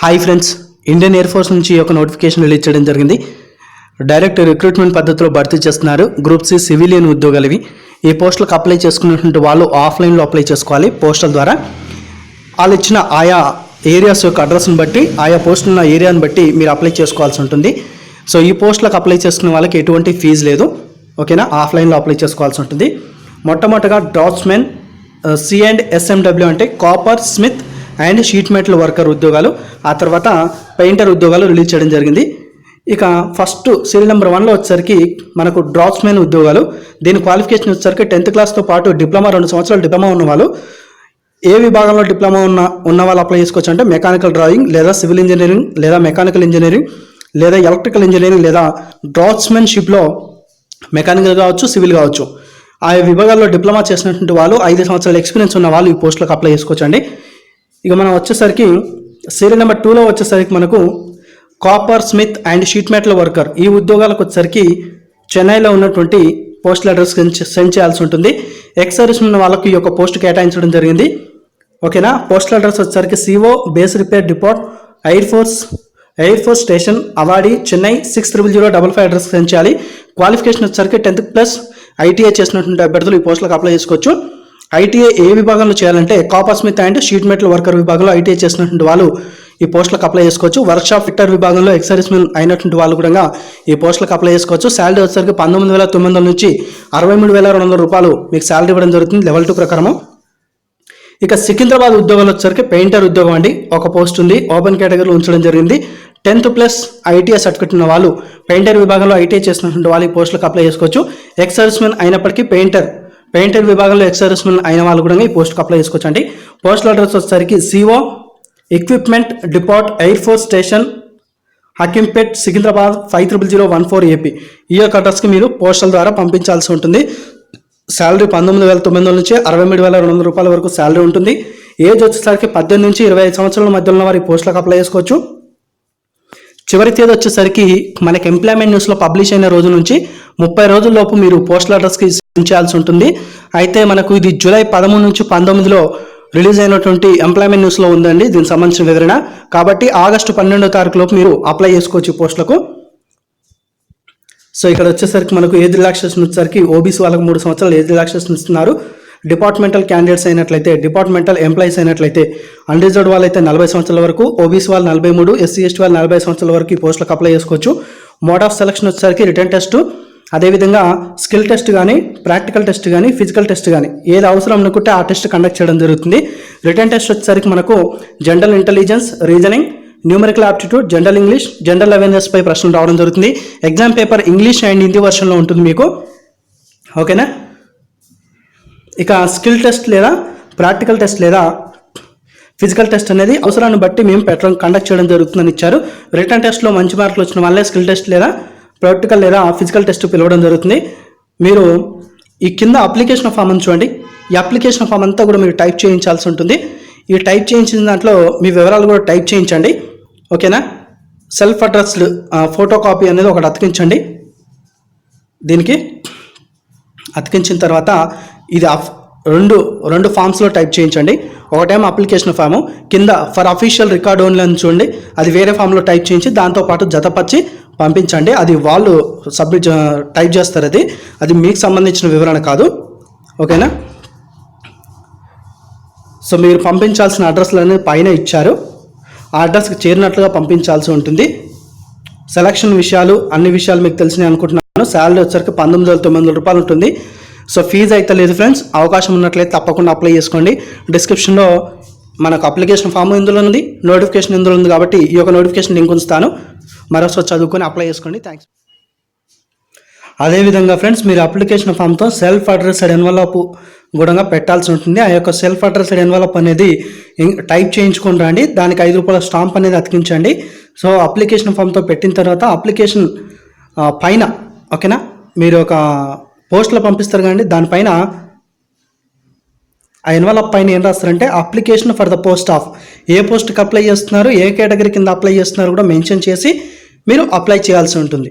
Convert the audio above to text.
Hi friends, Indian air force నుంచి ఒక notification release చేయడం జరిగింది. డైరెక్ట్ రిక్రూట్మెంట్ పద్ధతిలో భర్తీ చేస్తున్నారు. గ్రూప్ సి సివిలియన్ ఉద్యోగాలు ఇవి. ఈ పోస్టులకు అప్లై చేసుకున్నటువంటి వాళ్ళు ఆఫ్లైన్లో అప్లై చేసుకోవాలి పోస్టల్ ద్వారా. వాళ్ళు ఇచ్చిన ఆయా ఏరియాస్ యొక్క అడ్రస్ని బట్టి, ఆయా పోస్టులు ఉన్న ఏరియాని బట్టి మీరు అప్లై చేసుకోవాల్సి ఉంటుంది. సో ఈ పోస్టులకు అప్లై చేసుకునే వాళ్ళకి ఎటువంటి ఫీజు లేదు, ఓకేనా. ఆఫ్లైన్లో అప్లై చేసుకోవాల్సి ఉంటుంది. మొట్టమొదటిగా డ్రాట్స్మెన్ సి అండ్ ఎస్ఎండబ్ల్యూ అంటే copper, Smith and sheet metal worker ఉద్యోగాలు, ఆ తర్వాత పెయింటర్ ఉద్యోగాలు రిలీజ్ చేయడం జరిగింది. ఇక ఫస్ట్ సీరియల్ నెంబర్ 1లో వచ్చేసరికి మనకు డ్రాట్స్మెన్ ఉద్యోగాలు. దీని క్వాలిఫికేషన్ వచ్చేసరికి 10th క్లాస్తో పాటు డిప్లొమా, 2 సంవత్సరాలు డిప్లొమా ఉన్న వాళ్ళు. ఏ విభాగంలో డిప్లొమా ఉన్న వాళ్ళు అప్లై చేసుకోవచ్చు అంటే మెకానికల్ డ్రాయింగ్ లేదా సివిల్ ఇంజనీరింగ్ లేదా మెకానికల్ ఇంజనీరింగ్ లేదా ఎలక్ట్రికల్ ఇంజనీరింగ్ లేదా డ్రాట్స్మెన్షిప్లో మెకానికల్ కావచ్చు, సివిల్ కావచ్చు. ఆ విభాగాల్లో డిప్లొమా చేసినటువంటి వాళ్ళు, 5 సంవత్సరాల ఎక్స్పీరియన్స్ ఉన్న వాళ్ళు ఈ పోస్టులకు అప్లై చేసుకోవచ్చు అండి. ఇక మనం వచ్చేసరికి సీరియల్ నెంబర్ 2లో వచ్చేసరికి మనకు copper, Smith and sheet metal worker ఈ ఉద్యోగాలకు వచ్చేసరికి చెన్నైలో ఉన్నటువంటి పోస్టల్ అడ్రస్ సెండ్ చేయాల్సి ఉంటుంది. ఎక్స్ సర్వీస్ ఉన్న వాళ్ళకి ఈ యొక్క పోస్ట్ కేటాయించడం జరిగింది, ఓకేనా. పోస్టల్ అడ్రస్ వచ్చేసరికి CO base repair depot air force station Avadi Chennai 600055 address send చేయాలి. క్వాలిఫికేషన్ వచ్చేసరికి 10th+ ఐటీఐ చేసినటువంటి అభ్యర్థులు ఈ పోస్టులకు అప్లై చేసుకోవచ్చు. ఐటీఐ ఏ విభాగంలో చేయాలంటే copper, Smith and sheet metal worker విభాగంలో ఐటీఐ చేసినటువంటి వాళ్ళు ఈ పోస్టులకు అప్లై చేసుకోవచ్చు. వర్క్షాప్ ఫిట్టర్ విభాగంలో ఎక్స్ సర్వీస్మెన్ అయినటువంటి వాళ్ళు కూడా ఈ పోస్టులకు అప్లై చేసుకోవచ్చు. శాలరీ వచ్చేసరికి 19,900 నుంచి 63,200 రూపాయలు మీకు శాలరీ ఇవ్వడం జరుగుతుంది లెవెల్ 2 ప్రకారము. ఇక సికింద్రాబాద్ ఉద్యోగాలు వచ్చేసరికి పెయింటర్ ఉద్యోగం అండి, ఒక పోస్ట్ ఉంది, ఓపెన్ కేటగిరీలో ఉంచడం జరిగింది. 10th+ ఐటీఐ సర్టిఫికేట్ ఉన్న వాళ్ళు, పెయింటర్ విభాగంలో ఐటీఐ చేసినటువంటి వాళ్ళు ఈ పోస్టులకు అప్లై చేసుకోవచ్చు. ఎక్స్ సర్వీస్మెన్ అయినప్పటికీ పెయింటర్ విభాగంలో ఎక్స్ సర్వీస్మెన్ అయిన వాళ్ళు కూడా ఈ పోస్ట్కి అప్లై చేసుకోవచ్చు అండి. పోస్టల్ అడ్రస్ వచ్చేసరికి CO equipment depot air force station Hakimpet Secunderabad 500014 AP. ఈ యొక్క అడ్రస్కి మీరు పోస్టల్ ద్వారా పంపించాల్సి ఉంటుంది. శాలరీ 19,900 నుంచి 63,200 రూపాయల వరకు శాలరీ ఉంటుంది. ఏజ్ వచ్చేసరికి 18 నుంచి 25 సంవత్సరాల మధ్యలో ఉన్న వారి పోస్టులకు అప్లై చేసుకోవచ్చు. చివరి తేదీ వచ్చేసరికి మనకి ఎంప్లాయ్మెంట్ న్యూస్లో పబ్లిష్ అయిన రోజు నుంచి 30 రోజుల్లోపు మీరు పోస్టల్ అడ్రస్కి సెండ్ చేయాల్సి ఉంటుంది. అయితే మనకు ఇది జూలై 13 నుంచి 19లో రిలీజ్ అయినటువంటి ఎంప్లాయ్మెంట్ న్యూస్లో ఉందండి దీనికి సంబంధించిన వివరణ. కాబట్టి ఆగస్టు 12వ తారీఖు లోపు మీరు అప్లై చేసుకోవచ్చు ఈ పోస్టులకు. సో ఇక్కడ వచ్చేసరికి మనకు ఏజ్ రిలాక్సేషన్ వచ్చేసరికి ఓబీసీ వాళ్ళకి 3 సంవత్సరాలు ఏజ్ రిలాక్సేషన్ ఇస్తున్నారు. డిపార్ట్మెంటల్ క్యాండిడేట్స్ అయినట్లయితే, డిపార్ట్మెంటల్ ఎంప్లాయీస్ అయినట్లయితే, అన్రిజర్వ్డ్ వాళ్ళైతే 40 సంవత్సరాల వరకు, ఓబీసీ వాళ్ళు 43, ఎస్సీ ఎస్టీ వాళ్ళు 40 సంవత్సరాల వరకు ఈ పోస్టులకు అప్లై చేసుకోవచ్చు. మోడ్ ఆఫ్ సెలక్షన్ వచ్చేసరికి రిటర్న్ టెస్ట్, అదేవిధంగా స్కిల్ టెస్ట్ కానీ, ప్రాక్టికల్ టెస్ట్ కానీ, ఫిజికల్ టెస్ట్ కానీ ఏది అవసరం అనుకుంటే ఆ టెస్ట్ కండక్ట్ చేయడం జరుగుతుంది. రిటర్న్ టెస్ట్ వచ్చేసరికి మనకు general intelligence, reasoning, numerical aptitude, general English, general awareness పై ప్రశ్నలు రావడం జరుగుతుంది. Exam paper English and Hindi వర్షన్లో ఉంటుంది మీకు, ఓకేనా. ఇక స్కిల్ టెస్ట్ లేదా ప్రాక్టికల్ టెస్ట్ లేదా ఫిజికల్ టెస్ట్ అనేది అవసరాన్ని బట్టి మేము కండక్ట్ చేయడం జరుగుతుందని ఇచ్చారు. రిటర్న్ టెస్ట్లో మంచి మార్కులు వచ్చిన వాళ్ళే స్కిల్ టెస్ట్ లేదా ప్రాక్టికల్ లేదా ఫిజికల్ టెస్ట్ పిలవడం జరుగుతుంది. మీరు ఈ కింద అప్లికేషన్ ఫామ్ అని చూడండి. ఈ అప్లికేషన్ ఫామ్ అంతా కూడా మీరు టైప్ చేయించాల్సి ఉంటుంది. ఈ టైప్ చేయించిన దాంట్లో మీ వివరాలు కూడా టైప్ చేయించండి, ఓకేనా. సెల్ఫ్ అడ్రస్డ్ ఫోటో కాపీ అనేది ఒకటి అతికించండి. దీనికి అతికించిన తర్వాత ఇది రెండు ఫామ్స్లో టైప్ చేయించండి. ఒకటేమో అప్లికేషన్ ఫాము, కింద ఫర్ అఫీషియల్ రికార్డ్ ఓన్లీ అని చూడండి, అది వేరే ఫామ్లో టైప్ చేయించి దాంతోపాటు జతపరిచి పంపించండి. అది వాళ్ళు టైప్ చేస్తారు, అది మీకు సంబంధించిన వివరణ కాదు, ఓకేనా. సో మీరు పంపించాల్సిన అడ్రస్లు అనేది పైన ఇచ్చారు, ఆ అడ్రస్కి చేరినట్లుగా పంపించాల్సి ఉంటుంది. సెలక్షన్ విషయాలు అన్ని విషయాలు మీకు తెలిసినాయి అనుకుంటున్నాను. శాలరీ వచ్చరికి 19,900 రూపాయలు ఉంటుంది. సో ఫీజు అయితే లేదు ఫ్రెండ్స్. అవకాశం ఉన్నట్లయితే తప్పకుండా అప్లై చేసుకోండి. డిస్క్రిప్షన్లో మనకు అప్లికేషన్ ఫామ్ ఇందులో ఉంది, నోటిఫికేషన్ ఇందులో ఉంది, కాబట్టి ఈ యొక్క నోటిఫికేషన్ లింక్ ఉంచుతాను, మరోసారి చదువుకొని అప్లై చేసుకోండి. థ్యాంక్స్. అదేవిధంగా ఫ్రెండ్స్, మీరు అప్లికేషన్ ఫామ్తో సెల్ఫ్ అడ్రస్డ్ ఎన్వలప్ కూడా పెట్టాల్సి ఉంటుంది. ఆ యొక్క సెల్ఫ్ అడ్రస్డ్ ఎన్వలప్ అనేది టైప్ చేయించుకొని రండి. దానికి 5 రూపాయల స్టాంప్ అనేది అతికించండి. సో అప్లికేషన్ ఫామ్తో పెట్టిన తర్వాత అప్లికేషన్ పైన, ఓకేనా, మీరు ఒక పోస్ట్లో పంపిస్తారు కానీ దానిపైన ఆ ఎన్వలప్ పైన ఏం రాస్తారంటే application for the post of, ఏ పోస్ట్కి అప్లై చేస్తున్నారు, ఏ కేటగిరీ కింద అప్లై చేస్తున్నారు కూడా మెన్షన్ చేసి మీరు అప్లై చేయాల్సి ఉంటుంది.